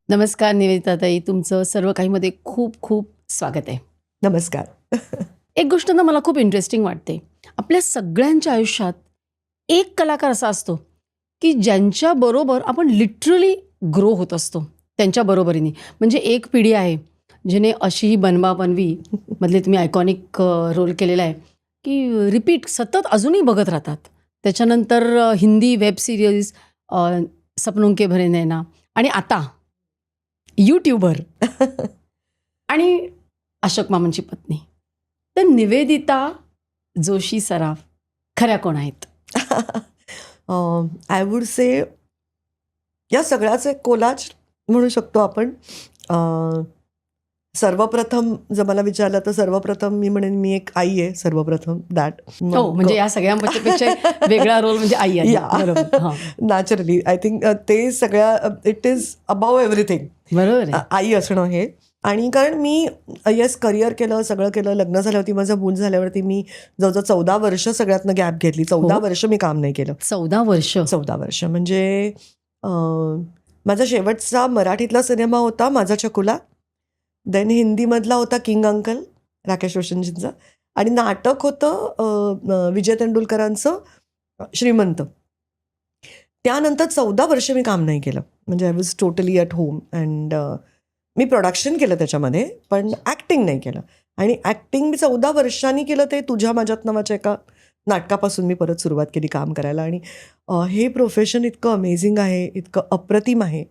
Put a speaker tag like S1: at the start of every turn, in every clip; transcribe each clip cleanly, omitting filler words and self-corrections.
S1: नमस्कार निवेदिताताई, तुमचं सर्व काहीमध्ये खूप खूप स्वागत आहे.
S2: नमस्कार.
S1: एक गोष्ट ना मला खूप इंटरेस्टिंग वाटते. आपल्या सगळ्यांच्या आयुष्यात एक कलाकार असा असतो, की ज्यांच्याबरोबर आपण लिटरली ग्रो होत असतो, त्यांच्या बरोबरीने. म्हणजे एक पिढी आहे, जिने अशी ही बनवा-बनवी मधले तुम्ही आयकॉनिक रोल केलेला आहे, की रिपीट सतत अजूनही बघत राहतात. त्याच्यानंतर हिंदी वेब सीरीज सपनों के भरे नैना आणि आता यूट्यूबर आणि अशोक मामांची पत्नी. तर निवेदिता जोशी सराफ खऱ्या कोण आहेत?
S2: आय वुड से या सगळ्याचं एक कोलाज म्हणू शकतो आपण. सर्वप्रथम जर मला विचारलं तर सर्वप्रथम मी म्हणेन मी एक आई आहे सर्वप्रथम दॅट.
S1: हो, म्हणजे या सगळ्यांपेक्षा वेगळा रोल म्हणजे आई आहे.
S2: या
S1: बरोबर. हां.
S2: नॅचरली आय थिंक ते सगळ्या इट इज अबाव एव्हरीथिंग.
S1: बरोबर आहे.
S2: आई असणं हे. आणि कारण मी येस करिअर केलं, सगळं केलं, लग्न झाल्यावरती माझं मूल झाल्यावरती मी जवळजवळ 14 वर्ष सगळ्यातनं गॅप घेतली. 14 वर्ष मी काम नाही केलं.
S1: 14 वर्ष.
S2: 14 वर्ष म्हणजे माझा शेवटचा मराठीतला सिनेमा होता माझा चकुला. देन हिंदीमधला होता किंग अंकल राकेश रोशनजींचा. आणि नाटक होतं विजय तेंडुलकरांचं श्रीमंत. त्यानंतर 14 वर्ष मी काम नाही केलं. म्हणजे I was totally at home and me production केलं त्याच्यामध्ये, पण ॲक्टिंग नाही केलं. आणि ॲक्टिंग मी 14 वर्षांनी केलं ते तुझ्या माझ्यात नावाच्या एका नाटकापासून मी परत सुरुवात केली काम करायला. आणि हे प्रोफेशन इतकं अमेझिंग आहे, इतकं अप्रतिम आहे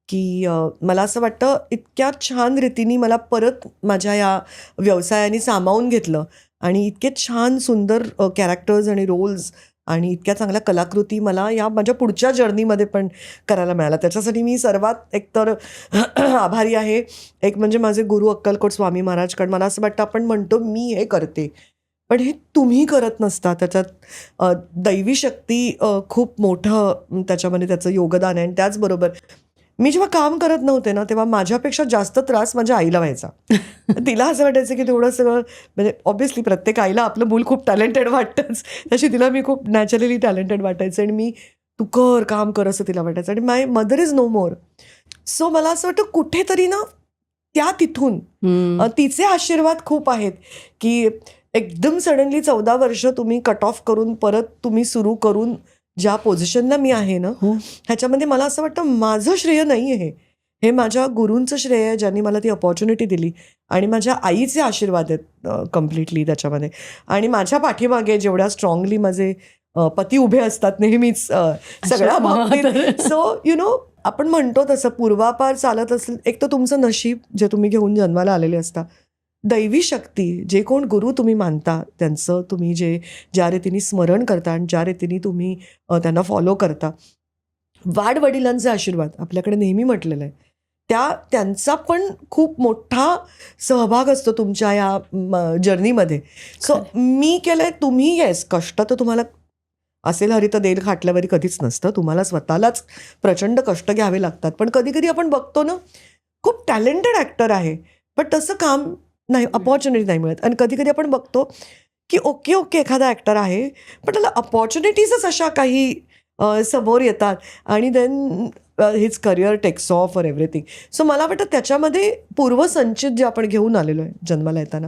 S2: की मला असं वाटतं इतक्या छान रीतीने मला परत माझ्या या व्यवसायाने सामावून घेतलं. आणि इतके छान सुंदर कॅरेक्टर्स आणि रोल्स आणि इतक्या चांगल्या कलाकृती मला या माझ्या पुढच्या जर्नीमध्ये पण करायला मिळाला. त्याच्यासाठी मी सर्वात एकतर आभारी आहे. एक म्हणजे माझे गुरु अक्कलकोट स्वामी महाराज. कारण मला असं वाटतं आपण म्हणतो मी हे करते, पण हे तुम्ही करत नसता. त्याच्यात दैवी शक्ती खूप मोठं त्याच्यामध्ये त्याचं योगदान आहे. आणि त्याचबरोबर मी जेव्हा काम करत नव्हते ना तेव्हा माझ्यापेक्षा जास्त त्रास माझ्या आईला व्हायचा. तिला असं वाटायचं की तेवढं सगळं म्हणजे ऑब्व्हियसली प्रत्येक आईला आपलं मूल खूप टॅलेंटेड वाटतंच, तशी तिला मी खूप नॅचरली टॅलेंटेड वाटायचं. आणि मी तू कर काम कर असं तिला वाटायचं. आणि my mother is no more. So मला असं वाटतं कुठेतरी ना त्या तिथून तिचे आशीर्वाद खूप आहेत की एकदम सडनली 14 वर्ष तुम्ही कट ऑफ करून परत तुम्ही सुरू करून ज्या पोझिशनला मी आहे ना ह्याच्यामध्ये मला असं वाटतं माझं श्रेय नाही आहे हे माझ्या गुरूंचं श्रेय आहे, ज्यांनी मला ती अपॉर्च्युनिटी दिली. आणि माझ्या आईचे आशीर्वाद आहेत कम्प्लिटली त्याच्यामध्ये. आणि माझ्या पाठीमागे जेवढ्या स्ट्रॉंगली माझे पती उभे असतात नेहमीच सगळ्या बाबतीत. सो यु नो आपण म्हणतो तसं पूर्वापार चालत असेल. एक तर तुमचं नशीब जे तुम्ही घेऊन जन्माला आलेले असता, दैवी शक्ती जे कोण गुरु तुम्ही मानता त्यांचं तुम्ही ज्या रीतीने स्मरण करता आणि ज्या रीतीने तुम्ही त्यांना फॉलो करता, वाडवडिलांचे आशीर्वाद आपल्याकडे नेहमी म्हटलेलं आहे, त्यांचा पण खूप मोठा सहभाग असतो तुमच्या या जर्नीमध्ये. सो मी केलंय, तुम्ही येस कष्ट तर तुम्हाला असेल हरित देल खाटल्यावरी कधीच नसतं. तुम्हाला स्वतःलाच प्रचंड कष्ट घ्यावे लागतात. पण कधी कधी आपण बघतो ना खूप टॅलेंटेड ॲक्टर आहे पण तसं काम नाही, अपॉर्च्युनिटी नाही मिळत. आणि कधी कधी आपण बघतो की ओके एखादा ॲक्टर आहे पण त्याला अपॉर्च्युनिटीजच अशा काही समोर येतात आणि then his career takes off for everything. So मला वाटतं त्याच्यामध्ये पूर्वसंचित जे आपण घेऊन आलेलो आहे जन्माला येताना,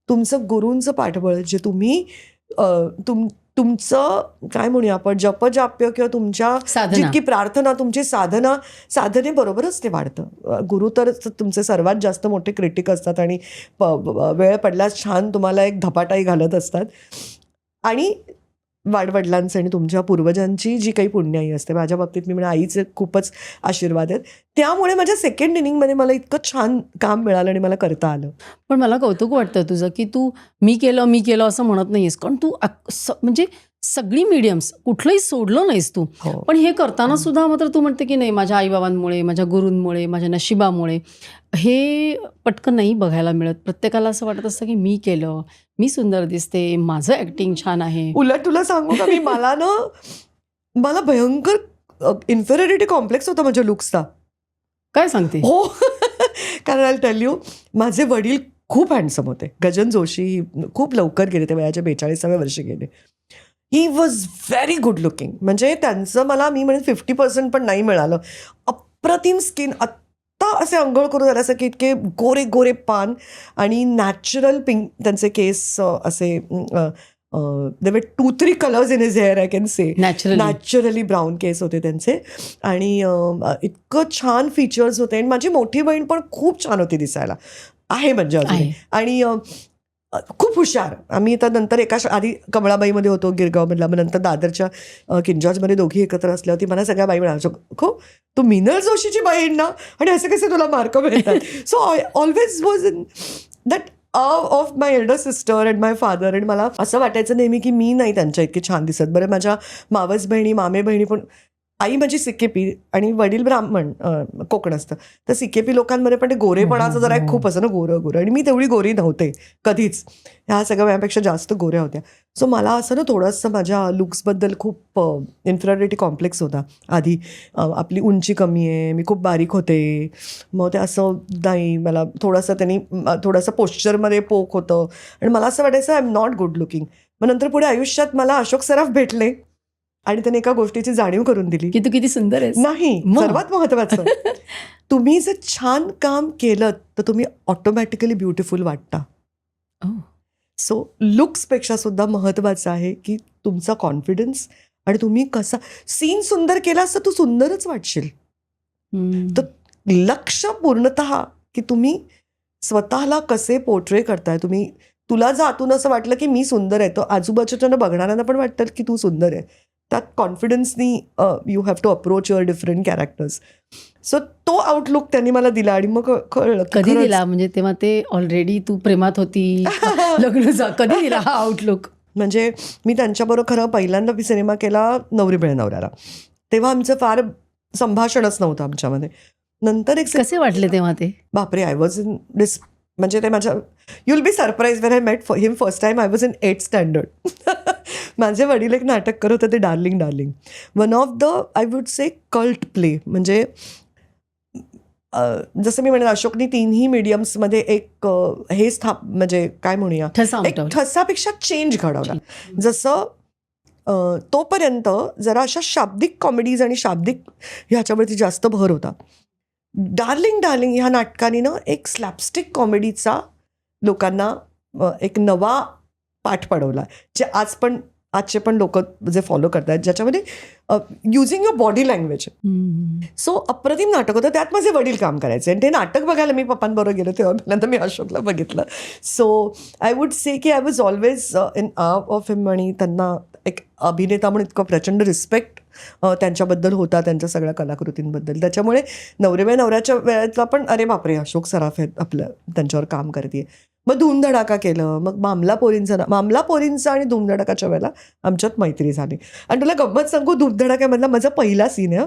S2: तुमचं गुरूंचं पाठबळ जे तुम्ही तुमचं काय म्हणूया आपण जपजाप्य किंवा तुमच्या जितकी प्रार्थना तुमची साधनेबरोबरच ते वाढतं. गुरु तर तुमचे सर्वात जास्त मोठे क्रिटिक असतात आणि वेळ पडल्यास छान तुम्हाला एक धपाटाही घालत असतात. आणि वाडवडिलांचं आणि तुमच्या पूर्वजांची जी काही पुण्याई असते, माझ्या बाबतीत मी म्हणा आईचे खूपच आशीर्वाद आहेत. त्यामुळे माझ्या सेकंड इनिंगमध्ये मला इतकं छान काम मिळालं आणि मला करता आलं.
S1: पण मला कौतुक वाटतं तुझं की तू मी केलं असं म्हणत नाहीस. कारण तू म्हणजे सगळी मीडियम्स कुठलंही सोडलं नाहीस तू. पण हे करताना सुद्धा मात्र तू म्हणते की नाही माझ्या आईबाबांमुळे, माझ्या गुरूंमुळे, माझ्या नशिबामुळे हे पटकन नाही बघायला मिळत. प्रत्येकाला असं वाटत असतं की मी केलं, मी सुंदर दिसते, माझं ॲक्टिंग छान आहे.
S2: उलट तुला सांगू का मी मला भयंकर इन्फेरियरिटी कॉम्प्लेक्स होता माझ्या लुक्सचा.
S1: काय सांगते?
S2: हो. कारण आय टेल यू माझे वडील खूप हँडसम होते. गजन जोशी खूप लवकर गेले, ते वयाच्या 42व्या वर्षी गेले. He was very good looking. म्हणजे त्यांचं मला मी म्हणेन 50% पण नाही मिळालं. अप्रतिम स्किन, असे अंघोळ करून झाले असं की इतके गोरे गोरे पान आणि नॅचरल पिंक त्यांचे केस असे they were 2-3 colours in his hair I can say. Naturally brown केस होते त्यांचे आणि इतकं छान फीचर्स होते. आणि माझी मोठी बहीण पण खूप छान होती दिसायला, आहे म्हणजे अजून. आणि खूप हुशार. आम्ही आता नंतर आधी कमळाबाईमध्ये होतो गिरगावमधला, मग नंतर दादरच्या किंग जॉर्जमध्ये दोघी एकत्र असल्यावरती मला सगळ्या बाई म्हणायच्या, "खो तू मिनल जोशीची बहीण ना, आणि असे कसे तुला मार्क मिळतात?" So I always was in that of my Elder sister and my father. आणि मला असं वाटायचं नेहमी की मी नाही त्यांच्या इतकी छान दिसत. बरं, माझ्या मावस बहिणी, मामे बहिणी पण, आई माझी सिकेपी आणि वडील ब्राह्मण, कोकणस्थ, तर सिकेपी लोकांमध्ये पण ते गोरेपणाचं जरा एक खूप असं ना, गोरं गोरं. आणि मी तेवढी गोरी नव्हते कधीच, ह्या सगळ्या माझ्यापेक्षा जास्त गोऱ्या होत्या. सो मला असं ना थोडंसं माझ्या लुक्सबद्दल खूप इन्फिरियरिटी कॉम्प्लेक्स होता आधी. आपली उंची कमी आहे, मी खूप बारीक होते, मग ते असं नाही, मला थोडंसं त्यांनी थोडंसं पोश्चरमध्ये पोक होतं आणि मला असं वाटायचं I am not good looking. मग नंतर पुढे आयुष्यात मला अशोक सराफ भेटले आणि त्याने एका गोष्टीची जाणीव करून दिली
S1: की तू किती सुंदर आहेस.
S2: नाही, सर्वात महत्वाचं, तुम्ही जर छान काम केलं तर तुम्ही ऑटोमॅटिकली ब्युटिफुल वाटता. सो लुक्सपेक्षा सुद्धा महत्वाचं आहे की तुमचा कॉन्फिडन्स, आणि तुम्ही कसा सीन सुंदर केलास तर तू सुंदरच वाटशील. तर लक्ष पूर्णतः की तुम्ही स्वतःला कसे पोर्ट्रे करताय. तुला जर आतून असं वाटलं की मी सुंदर आहे, तर आजूबाजूच्या बघणाऱ्यांना पण वाटतं की तू सुंदर आहे. त्यात कॉन्फिडन्सनी you have to approach your different characters. So तो आउटलुक त्यांनी मला दिला आणि मग कळलं.
S1: कधी दिला म्हणजे तेव्हा ते ऑलरेडी तू प्रेमात होती, लग्न कधी दिला हा आउटलुक?
S2: म्हणजे मी त्यांच्याबरोबर खरं पहिल्यांदा मी सिनेमा केला नवरी मिळे नवऱ्याला, तेव्हा आमचं फार संभाषणच नव्हतं आमच्यामध्ये. नंतर एक
S1: कसे वाटले तेव्हा ते?
S2: बापरे, आय वॉज इन दिस, म्हणजे ते माझ्या, you will be surprise when I met him first time. I was in 8th standard. माझे वडील एक नाटक करत होते, darling darling, one of the I would say cult play. म्हणजे जसं मी म्हणेन अशोकनी 3ही मीडियम्समध्ये एक हे म्हणजे काय म्हणूया, एक ठसापेक्षा चेंज घडवला. जसं तोपर्यंत जरा अशा शाब्दिक कॉमेडीज आणि शाब्दिक ह्याच्यावरती जास्त भर होता. डार्लिंग डार्लिंग ह्या नाटकाने ना एक स्लॅपस्टिक कॉमेडीचा लोकांना एक नवा पाठ पडवला, जे आजचे पण लोक जे फॉलो करतात, ज्याच्यामध्ये using your body language. So अप्रतिम नाटक होतं. त्यात माझे वडील काम करायचे आणि ते नाटक बघायला मी पप्पांबरोबर गेलो तेव्हा पहिल्यांदा मी अशोकला बघितलं. सो आय वुड से की I was always in of him. आणि त्यांना एक अभिनेता म्हणून इतकं प्रचंड रिस्पेक्ट त्यांच्याबद्दल होता, त्यांच्या सगळ्या कलाकृतींबद्दल. त्याच्यामुळे नवरे नवऱ्याच्या वेळेतला पण अरे बापरे, अशोक सराफ आहेत आपलं, त्यांच्यावर काम करते. मग धूमधडाका केलं, मग मामला पोरींचा आणि धूमधडाकाच्या वेळेला आमच्यात मैत्री झाली. आणि तुला गंमत सांगू, धूमधडाक्यामधला माझा पहिला सीन आहे,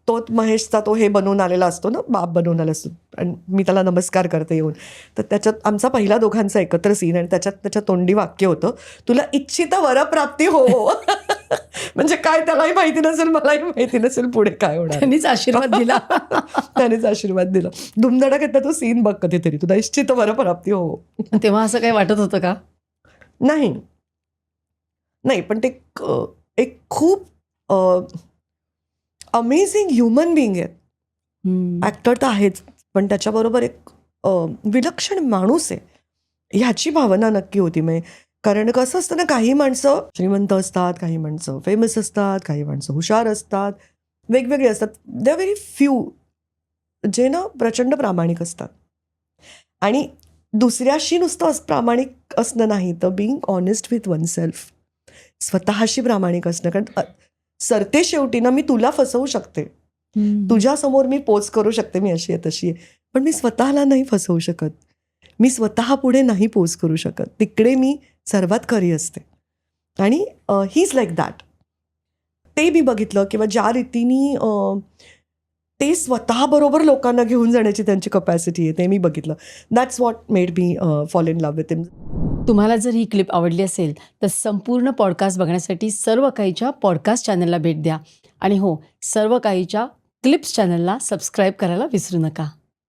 S2: तो महेशचा तो हे बनवून आलेला असतो ना, बाप बनवून आला असतो आणि मी त्याला नमस्कार करते येऊन. तर त्याच्यात आमचा पहिला दोघांचा एकत्र सीन आणि त्याच्या तोंडी वाक्य होतं, तुला इच्छित वरप्राप्ती हो. म्हणजे काय त्यालाही माहिती नसेल, मलाही माहिती नसेल पुढे काय होणार.
S1: त्यांनीच आशीर्वाद दिला.
S2: त्यानेच आशीर्वाद दिला. धुमधडाक्यातला तो सीन बघ कधीतरी, तुला इच्छित वरप्राप्ती हो.
S1: तेव्हा असं काही वाटत होतं का?
S2: नाही, पण ते एक खूप अमेझिंग ह्युमन बिईंग आहे. ॲक्टर तर आहेच, पण त्याच्याबरोबर एक विलक्षण माणूस आहे ह्याची भावना नक्की होती. म्हणजे कारण कसं असतं ना, काही माणसं श्रीमंत असतात, काही माणसं फेमस असतात, काही माणसं हुशार असतात, वेगवेगळे असतात. दे आर व्हेरी फ्यू जे ना प्रचंड प्रामाणिक असतात. आणि दुसऱ्याशी नुसतं प्रामाणिक असणं नाही, तर बिईंग ऑनेस्ट विथ वनसेल्फ, स्वतःशी प्रामाणिक असणं. कारण सरते शेवटी ना, मी तुला फसवू शकते, तुझ्यासमोर मी पोच करू शकते, मी अशी आहे तशी आहे, पण मी स्वतःला नाही फसवू शकत, मी स्वतः पुढे नाही पोच करू शकत. तिकडे मी सर्वात खरी असते. आणि ही इज लाईक दॅट. ते मी बघितलं, किंवा ज्या रीतीने ते स्वतःबरोबर लोकांना घेऊन जाण्याची त्यांची कपॅसिटी आहे, ते मी बघितलं. That's what made me fall in love with him.
S1: तुम्हाला जर ही क्लिप आवडली असेल तर संपूर्ण पॉडकास्ट बघण्यासाठी सर्व काहीच्या पॉडकास्ट चॅनलला भेट द्या. आणि हो, सर्व काहीच्या क्लिप्स चॅनलला सबस्क्राईब करायला विसरू नका.